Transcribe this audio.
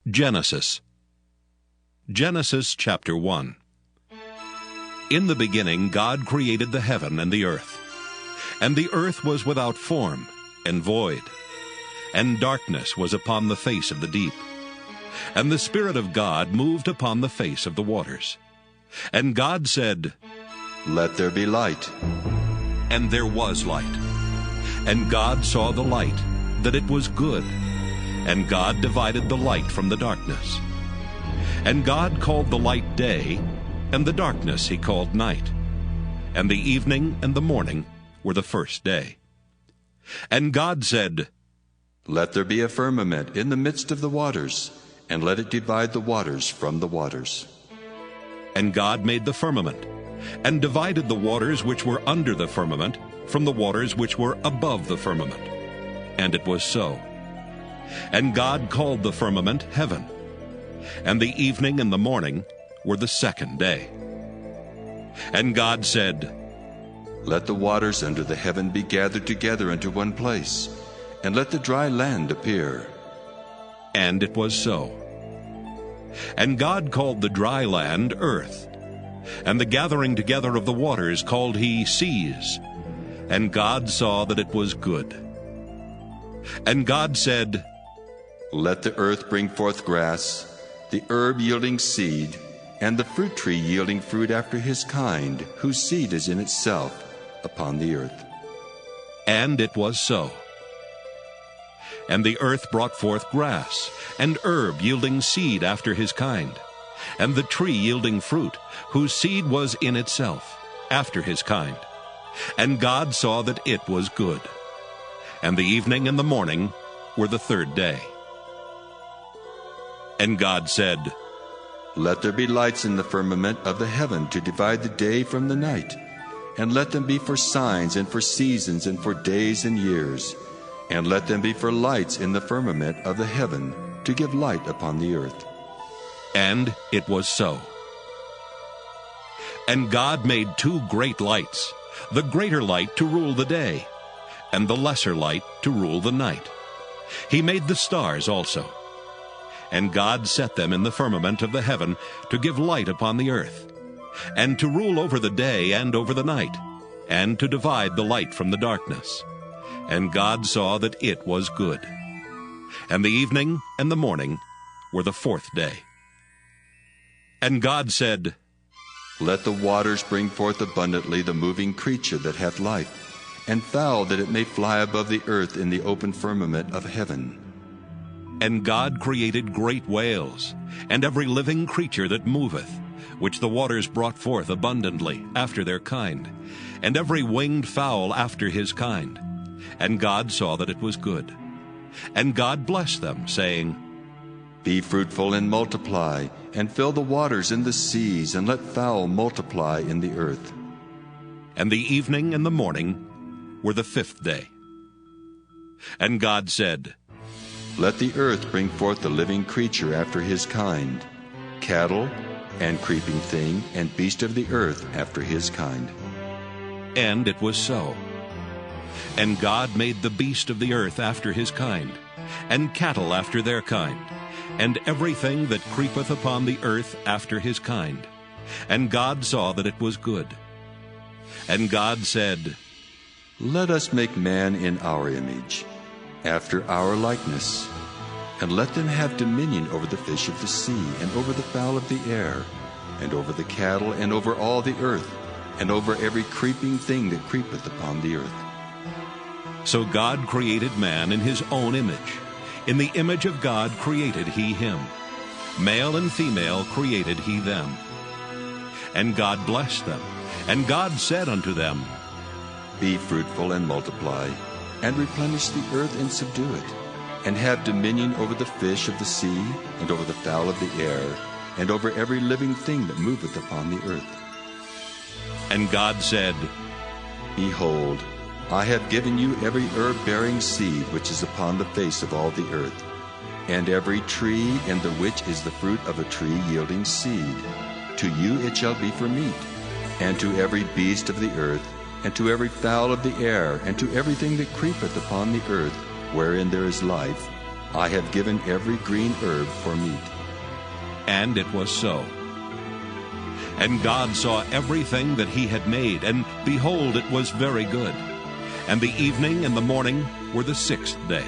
Genesis chapter 1. In the beginning God created the heaven and the earth. And the earth was without form and void, and darkness was upon the face of the deep. And the Spirit of God moved upon the face of the waters. And God said, "Let there be light." And there was light. And God saw the light, that it was good. And God divided the light from the darkness. And God called the light day, and the darkness he called night. And the evening and the morning were the first day. And God said, "Let there be a firmament in the midst of the waters, and let it divide the waters from the waters." And God made the firmament, and divided the waters which were under the firmament from the waters which were above the firmament. And it was so. And God called the firmament heaven. And the evening and the morning were the second day. And God said, "Let the waters under the heaven be gathered together into one place, and let the dry land appear." And it was so. And God called the dry land earth, and the gathering together of the waters called he seas. And God saw that it was good. And God said, "Let the earth bring forth grass, the herb yielding seed, and the fruit tree yielding fruit after his kind, whose seed is in itself, upon the earth." And it was so. And the earth brought forth grass, and herb yielding seed after his kind, and the tree yielding fruit, whose seed was in itself, after his kind. And God saw that it was good. And the evening and the morning were the third day. And God said, "Let there be lights in the firmament of the heaven to divide the day from the night, and let them be for signs and for seasons and for days and years, and let them be for lights in the firmament of the heaven to give light upon the earth." And it was so. And God made two great lights, the greater light to rule the day, and the lesser light to rule the night. He made the stars also. And God set them in the firmament of the heaven to give light upon the earth, and to rule over the day and over the night, and to divide the light from the darkness. And God saw that it was good. And the evening and the morning were the fourth day. And God said, "Let the waters bring forth abundantly the moving creature that hath life, and fowl that it may fly above the earth in the open firmament of heaven." And God created great whales, and every living creature that moveth, which the waters brought forth abundantly after their kind, and every winged fowl after his kind. And God saw that it was good. And God blessed them, saying, "Be fruitful and multiply, and fill the waters in the seas, and let fowl multiply in the earth." And the evening and the morning were the fifth day. And God said, "Let the earth bring forth the living creature after his kind, cattle, and creeping thing, and beast of the earth after his kind." And it was so. And God made the beast of the earth after his kind, and cattle after their kind, and everything that creepeth upon the earth after his kind. And God saw that it was good. And God said, "Let us make man in our image, after our likeness, and let them have dominion over the fish of the sea, and over the fowl of the air, and over the cattle, and over all the earth, and over every creeping thing that creepeth upon the earth." So God created man in his own image. In the image of God created he him. Male and female created he them. And God blessed them. And God said unto them, "Be fruitful and multiply, and replenish the earth and subdue it, and have dominion over the fish of the sea, and over the fowl of the air, and over every living thing that moveth upon the earth." And God said, "Behold, I have given you every herb-bearing seed which is upon the face of all the earth, and every tree in the which is the fruit of a tree yielding seed. To you it shall be for meat, and to every beast of the earth, and to every fowl of the air, and to everything that creepeth upon the earth, wherein there is life, I have given every green herb for meat. And it was so. And God saw everything that he had made, and behold, it was very good. And the evening and the morning were the sixth day.